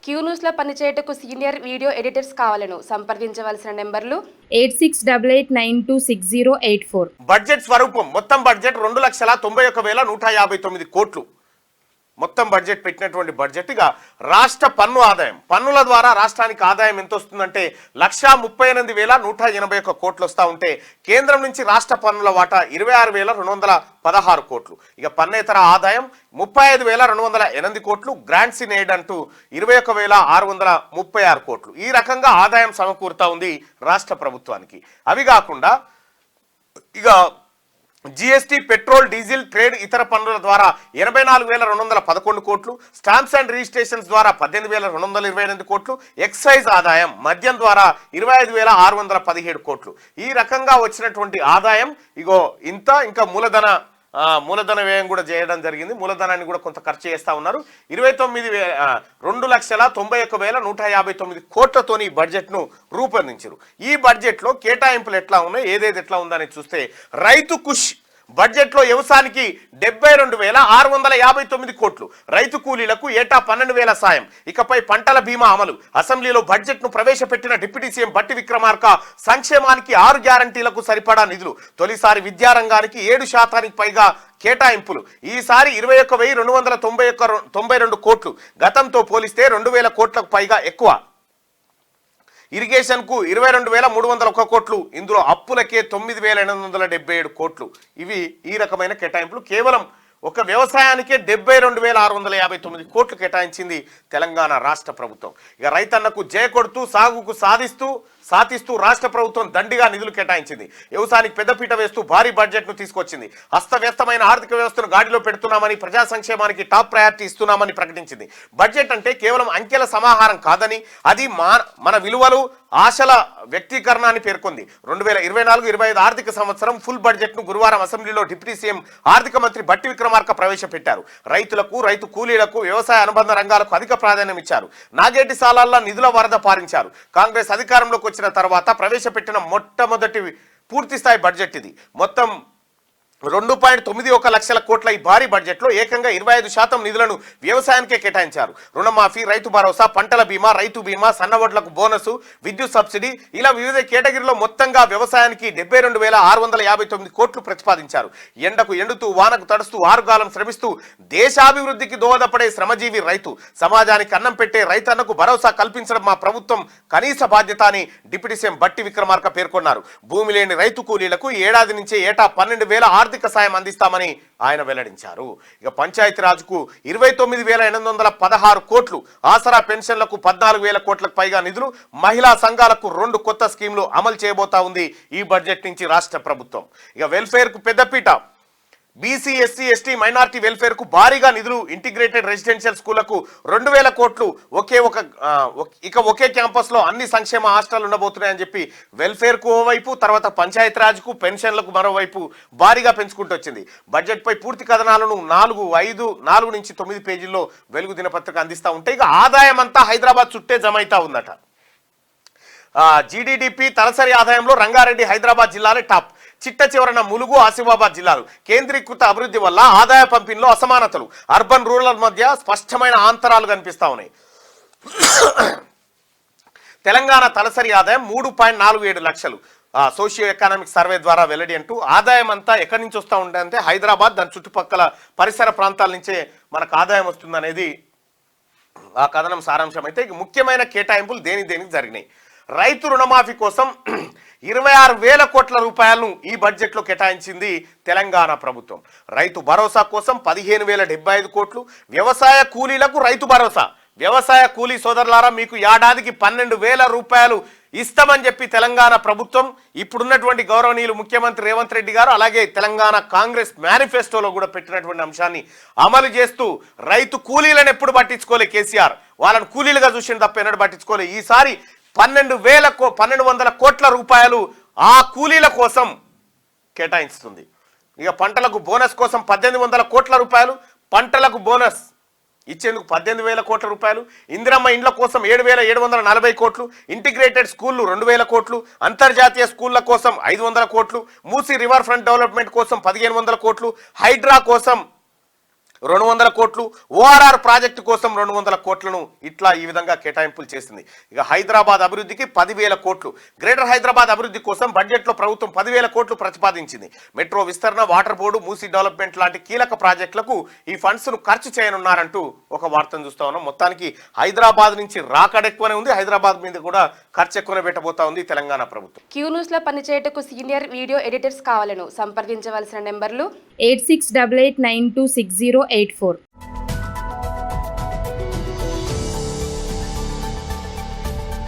Queue న్యూస్లో పనిచేయటకు senior video editors కావాలను సంప్రదించవలసిన నెంబర్లు 8688926084. బడ్జెట్ స్వరూపం మొత్తం బడ్జెట్ 2,91,159 కోట్లు. మొత్తం బడ్జెట్ పెట్టినటువంటి బడ్జెట్. ఇక రాష్ట్ర పన్ను ఆదాయం, పన్నుల ద్వారా రాష్ట్రానికి ఆదాయం ఎంత వస్తుందంటే 1,38,181 కోట్లు వస్తూ ఉంటే కేంద్రం నుంచి రాష్ట్ర పన్నుల వాటా 26,216 కోట్లు. ఇక పన్నేతర ఆదాయం 35,208 కోట్లు. గ్రాంట్స్ ఇన్ ఎయిడ్ అంటూ 21,636 కోట్లు. ఈ రకంగా ఆదాయం సమకూరుతా ఉంది రాష్ట్ర ప్రభుత్వానికి. అవి కాకుండా ఇక జిఎస్టీ, పెట్రోల్, డీజిల్, ట్రేడ్, ఇతర పన్నుల ద్వారా 84,211 కోట్లు. స్టాంప్స్ అండ్ రిజిస్ట్రేషన్స్ ద్వారా 18,228 కోట్లు. ఎక్సైజ్ ఆదాయం మద్యం ద్వారా 25,617 కోట్లు. ఈ రకంగా వచ్చినటువంటి ఆదాయం ఇగో ఇంత. ఇంకా మూలధన వ్యయం కూడా చేయడం జరిగింది. మూలధనాన్ని కూడా కొంత ఖర్చు చేస్తూ ఉన్నారు. 2,91,159 కోట్లతోని ఈ బడ్జెట్ను రూపొందించారు. ఈ బడ్జెట్లో కేటాయింపులు ఎట్లా ఉన్నాయి, ఏదేది ఎట్లా ఉందని చూస్తే రైతు కుష్ బడ్జెట్లో వ్యవసాయానికి 72,659 కోట్లు. రైతు కూలీలకు ఏటా 12,000 సాయం. ఇకపై పంటల బీమా అమలు. అసెంబ్లీలో బడ్జెట్ను ప్రవేశపెట్టిన డిప్యూటీ సీఎం బట్టి విక్రమార్క సంక్షేమానికి 6 గ్యారంటీలకు సరిపడా నిధులు. తొలిసారి విద్యారంగానికి 7% పైగా కేటాయింపులు. ఈసారి 21,292 కోట్లు. గతంతో పోలిస్తే 2,000 కోట్లకు పైగా ఎక్కువ. ఇరిగేషన్కు 22,301 కోట్లు. ఇందులో అప్పులకే 9,877 కోట్లు. ఇవి ఈ రకమైన కేటాయింపులు. కేవలం ఒక వ్యవసాయానికే 72,659 కోట్లు కేటాయించింది తెలంగాణ రాష్ట్ర ప్రభుత్వం. ఇక రైతన్నకు జయకొడుతూ సాగుకు సాతిస్తూ రాష్ట్ర ప్రభుత్వం దండిగా నిధులు కేటాయించింది. వ్యవసాయానికి పెద్దపీట వేస్తూ భారీ బడ్జెట్ను తీసుకొచ్చింది. అస్తవ్యస్తమైన ఆర్థిక వ్యవస్థను గాడిలో పెడుతున్నామని, ప్రజా సంక్షేమానికి టాప్ ప్రయారిటీ ఇస్తున్నామని ప్రకటించింది. బడ్జెట్ అంటే కేవలం అంకెల సమాహారం కాదని, అది మన విలువలు, ఆశల వ్యక్తీకరణ అని పేర్కొంది. 2024-25 ఆర్థిక సంవత్సరం ఫుల్ బడ్జెట్ను గురువారం అసెంబ్లీలో డిప్యూటీ సీఎం ఆర్థిక మంత్రి బట్టి విక్రమార్క ప్రవేశపెట్టారు. రైతులకు, రైతు కూలీలకు, వ్యవసాయ అనుబంధ రంగాలకు అధిక ప్రాధాన్యం ఇచ్చారు. నాగేటి సాలాల్లో నిధుల వరద పారించారు. కాంగ్రెస్ అధికారంలోకి వచ్చిన తర్వాత ప్రవేశపెట్టిన మొట్టమొదటి పూర్తిస్థాయి బడ్జెట్ ఇది. మొత్తం 2.91 లక్షల కోట్ల ఈ భారీ బడ్జెట్లో ఏకంగా 25% నిధులను వ్యవసాయానికే కేటాయించారు. రుణమాఫీ, రైతు భరోసా, పంటల బీమా, రైతు బీమా, సన్నవడ్లకు బోనసు, విద్యుత్ సబ్సిడీ, ఇలా వివిధ కేటగిరీలో మొత్తంగా వ్యవసాయానికి 72,659 కోట్లు ప్రతిపాదించారు. ఎండకు ఎండుతూ, వానకు తడుస్తూ, ఆరుగాలం శ్రమిస్తూ దేశాభివృద్ధికి దోహదపడే శ్రమజీవి రైతు. సమాజానికి అన్నం పెట్టే రైతన్నకు భరోసా కల్పించడం మా ప్రభుత్వం కనీస బాధ్యత అని డిప్యూటీ సీఎం బట్టి విక్రమార్క పేర్కొన్నారు. భూమి లేని రైతు కూలీలకు ఏడాది నుంచే ఏటా 12,000 ఆర్థిక సాయం అందిస్తామని ఆయన వెల్లడించారు. ఇక పంచాయతీరాజ్కు 29,816 కోట్లు. ఆసరా పెన్షన్లకు 14,000 కోట్లకు పైగా నిధులు. మహిళా సంఘాలకు 2 కొత్త స్కీమ్లు అమలు చేయబోతా ఉంది ఈ బడ్జెట్ నుంచి రాష్ట్ర ప్రభుత్వం. ఇక వెల్ఫేర్కు పెద్దపీట. బీసీ, ఎస్సీ, ఎస్టీ, మైనార్టీ వెల్ఫేర్కు భారీగా నిధులు. ఇంటిగ్రేటెడ్ రెసిడెన్షియల్ స్కూళ్లకు 2,000 కోట్లు. ఒకే క్యాంపస్లో అన్ని సంక్షేమ హాస్టల్ ఉండబోతున్నాయని చెప్పి వెల్ఫేర్కు ఓవైపు, తర్వాత పంచాయతీరాజ్కు, పెన్షన్లకు మరోవైపు భారీగా పెంచుకుంటూ వచ్చింది. బడ్జెట్పై పూర్తి కథనాలను 4 నుంచి 9 పేజీల్లో వెలుగు దినపత్రిక అందిస్తూ ఉంటే ఇక ఆదాయం అంతా హైదరాబాద్ చుట్టే జమ అవుతా ఉందట. జీడీపీ తలసరి ఆదాయంలో రంగారెడ్డి, హైదరాబాద్ జిల్లాలే టాప్. చిట్ట చివరన ములుగు, ఆసిఫాబాద్ జిల్లాలు. కేంద్రీకృత అభివృద్ధి వల్ల ఆదాయ పంపిణీలో అసమానతలు, అర్బన్ రూరల్ మధ్య స్పష్టమైన అంతరాలు కనిపిస్తా ఉన్నాయి. తెలంగాణ తలసరి ఆదాయం 3.47 లక్షలు. సోషియో ఎకనామిక్ సర్వే ద్వారా వెల్లడి అంటూ ఆదాయం అంతా ఎక్కడి నుంచి వస్తూ ఉంటుందంటే హైదరాబాద్, దాని చుట్టుపక్కల పరిసర ప్రాంతాల నుంచే మనకు ఆదాయం వస్తుందనేది ఆ కథనం సారాంశం. అయితే ముఖ్యమైన కేటాయింపులు దేనికి జరిగినాయి. రైతు రుణమాఫీ కోసం 26,000 కోట్ల రూపాయలను ఈ బడ్జెట్లో కేటాయించింది తెలంగాణ ప్రభుత్వం. రైతు భరోసా కోసం 15,075 కోట్లు. వ్యవసాయ కూలీలకు రైతు భరోసా. వ్యవసాయ కూలీ సోదరులారా, మీకు ఏడాదికి 12,000 రూపాయలు ఇస్తామని చెప్పి తెలంగాణ ప్రభుత్వం, ఇప్పుడున్నటువంటి గౌరవనీయులు ముఖ్యమంత్రి రేవంత్ రెడ్డి గారు, అలాగే తెలంగాణ కాంగ్రెస్ మేనిఫెస్టోలో కూడా పెట్టినటువంటి అంశాన్ని అమలు చేస్తూ రైతు కూలీలను ఎప్పుడు పట్టించుకోలే కేసీఆర్. వాళ్ళని కూలీలుగా చూసిన తప్ప ఎన్నడూ పట్టించుకోలే. ఈసారి 1,200 కోట్ల రూపాయలు ఆ కూలీల కోసం కేటాయిస్తుంది. ఇక పంటలకు బోనస్ కోసం 1,800 కోట్ల రూపాయలు. పంటలకు బోనస్ ఇచ్చేందుకు 18,000 కోట్ల రూపాయలు. ఇందిరమ్మ ఇండ్ల కోసం 7,740 కోట్లు. ఇంటిగ్రేటెడ్ స్కూళ్లు 2,000 కోట్లు. అంతర్జాతీయ స్కూళ్ల కోసం 500 కోట్లు. మూసీ రివర్ ఫ్రంట్ డెవలప్మెంట్ కోసం 1,500 కోట్లు. హైడ్రా కోసం 200 కోట్లు, ఓఆర్ఆర్ ప్రాజెక్టు కోసం 200 కోట్లను ఇట్లా ఈ విధంగా కేటాయింపులు చేసింది. ఇక హైదరాబాద్ అభివృద్ధికి 10,000 కోట్లు, గ్రేటర్ హైదరాబాద్ అభివృద్ధి కోసం బడ్జెట్లో ప్రభుత్వం 10,000 కోట్లు ప్రతిపాదించింది. మెట్రో విస్తరణ, వాటర్ బోర్డు, మూసీ డెవలప్మెంట్ లాంటి కీలక ప్రాజెక్టులకు ఈ ఫండ్స్ ను ఖర్చు చేయనున్నారంటూ ఒక వార్తను చూస్తా ఉన్నాం. మొత్తానికి హైదరాబాద్ నుంచి రాకడ ఎక్కువనే ఉంది, హైదరాబాద్ మీద కూడా ఖర్చు ఎక్కువనే పెట్టబోతా ఉంది తెలంగాణ ప్రభుత్వం. క్యూ న్యూస్ లో పనిచేయటకు సీనియర్ వీడియో ఎడిటర్స్ కావాలను సంప్రదించవలసిన నెంబర్లు 8688926084.